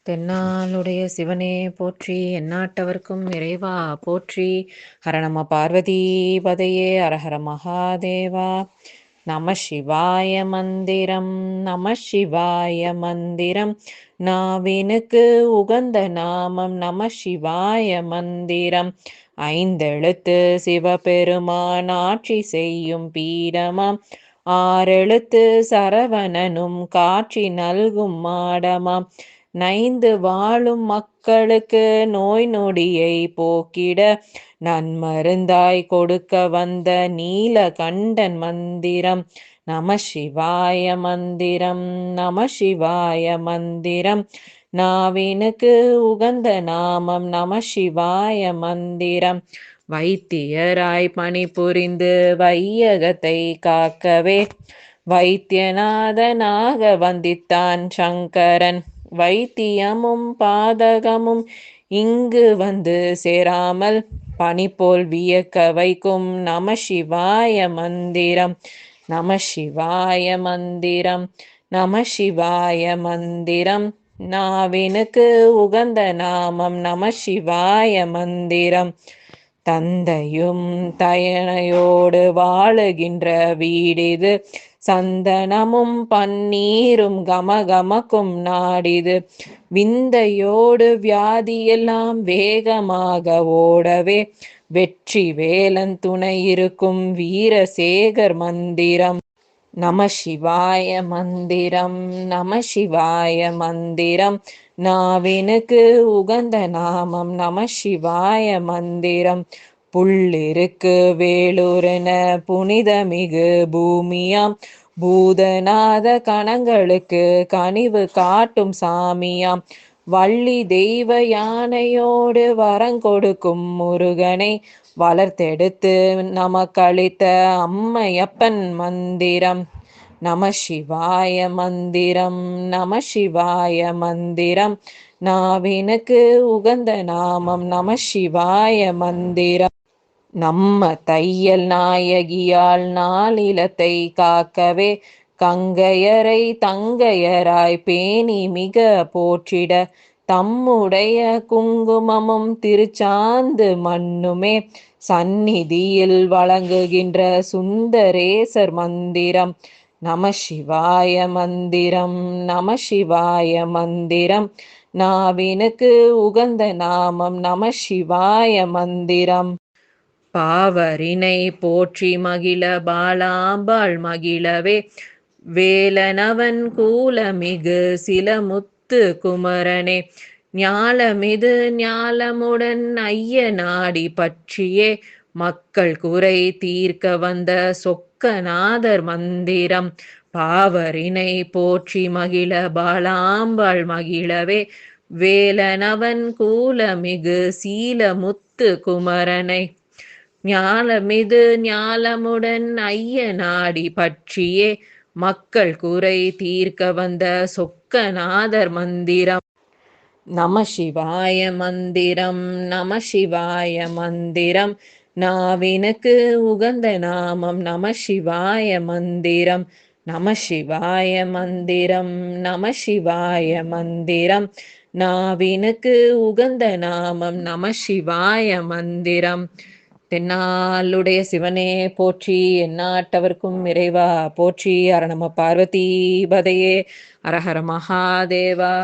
தென்னாளுடைய சிவனே போற்றி, எந்நாட்டவர்க்கும் இறைவா போற்றி. ஹர நம பார்வதி பதையே, அரஹர மகாதேவா. நம சிவாய மந்திரம், நம சிவாய மந்திரம். நாவினுக்கு உகந்த நாமம் நம சிவாய மந்திரம். ஐந்தெழுத்து சிவபெருமான் ஆட்சி செய்யும் பீடமாம். ஆறெழுத்து சரவணனும் காட்சி நல்கும் மாடமாம். நைந்து வாழும் மக்களுக்கு நோய் நொடியை போக்கிட நன்மருந்தாய் கொடுக்க வந்த நீலகண்டன் மந்திரம் நம சிவாய மந்திரம், நம சிவாய மந்திரம். நாவினுக்கு உகந்த நாமம் நம சிவாய மந்திரம். வைத்தியராய் பணிபுரிந்து வையகத்தை காக்கவே வைத்தியநாதனாக வந்தித்தான் சங்கரன். வைத்தியமும் பாதகமும் இங்கு வந்து சேராமல் பனிபோல் வியக்க வைக்கும் நம சிவாய மந்திரம், நம சிவாய மந்திரம், நம சிவாய மந்திரம். நாவினுக்கு உகந்த நாமம் நம சிவாய மந்திரம். தந்தையும் தயனையோடு வாழுகின்ற வீடிது, சந்தனமும் பன்னீரும் கமகமக்கும் நாடிது. விந்தையோடு வியாதியெல்லாம் வேகமாக ஓடவே வெற்றி வேலன் துணை இருக்கும் வீரசேகர் மந்திரம் நம சிவாய மந்திரம், நம சிவாய மந்திரம். நாவினுக்கு உகந்த நாமம் நம சிவாய மந்திரம். புள்ளிருக்கு வேலூரென புனிதமிகு பூமியாம். பூதநாத கணங்களுக்கு கனிவு காட்டும் சாமியாம். வள்ளி தெய்வ யானையோடு வரங்கொடுக்கும் முருகனை வளர்த்தெடுத்து நமக்களித்த அம்மையப்பன் மந்திரம் நம சிவாய மந்திரம், நம சிவாய மந்திரம். நாவினுக்கு உகந்த நாமம் நம சிவாய மந்திரம். நம்ம தையல் நாயகியால் நாளிலத்தை காக்கவே கங்கையரை தங்கையராய் பேணி மிக போற்றிட தம்முடைய குங்குமமும் திருச்சாந்து மண்ணுமே சந்நிதியில் வழங்குகின்ற சுந்தரேசர் மந்திரம் நம சிவாய மந்திரம், நம சிவாய மந்திரம். நாவினுக்கு உகந்த நாமம் நம சிவாய மந்திரம். பாவரினை போற்றி மகிழ பாலாம்பாள் மகிழவே வேலனவன் கூலமிகு சிலமுத்து குமரனே ஞாலமிது ஞாலமுடன் ஐய நாடி பற்றியே மக்கள் குறை தீர்க்க வந்த சொக்கநாதர் மந்திரம் பாவரினை போற்றி மகிழ பாலாம்பாள் மகிழவே வேலனவன் கூலமிகு சீலமுத்து குமரனை ஞாலமிது ஞாலமுடன் ஐய நாடி பற்றியே மக்கள் குறை தீர்க்க வந்த சொக்கநாதர் மந்திரம் நம சிவாய மந்திரம், நம சிவாய மந்திரம். நாவினுக்கு உகந்த நாமம் நம சிவாய மந்திரம், நம சிவாய மந்திரம், நம சிவாய மந்திரம். நாவினுக்கு உகந்த நாமம் நம சிவாய மந்திரம். தென்னாளுடைய சிவனே போற்றி, எந்நாட்டவர்க்கும் இறைவா போற்றி. ஹர நம பார்வதி பதையே, அரஹர மகாதேவா.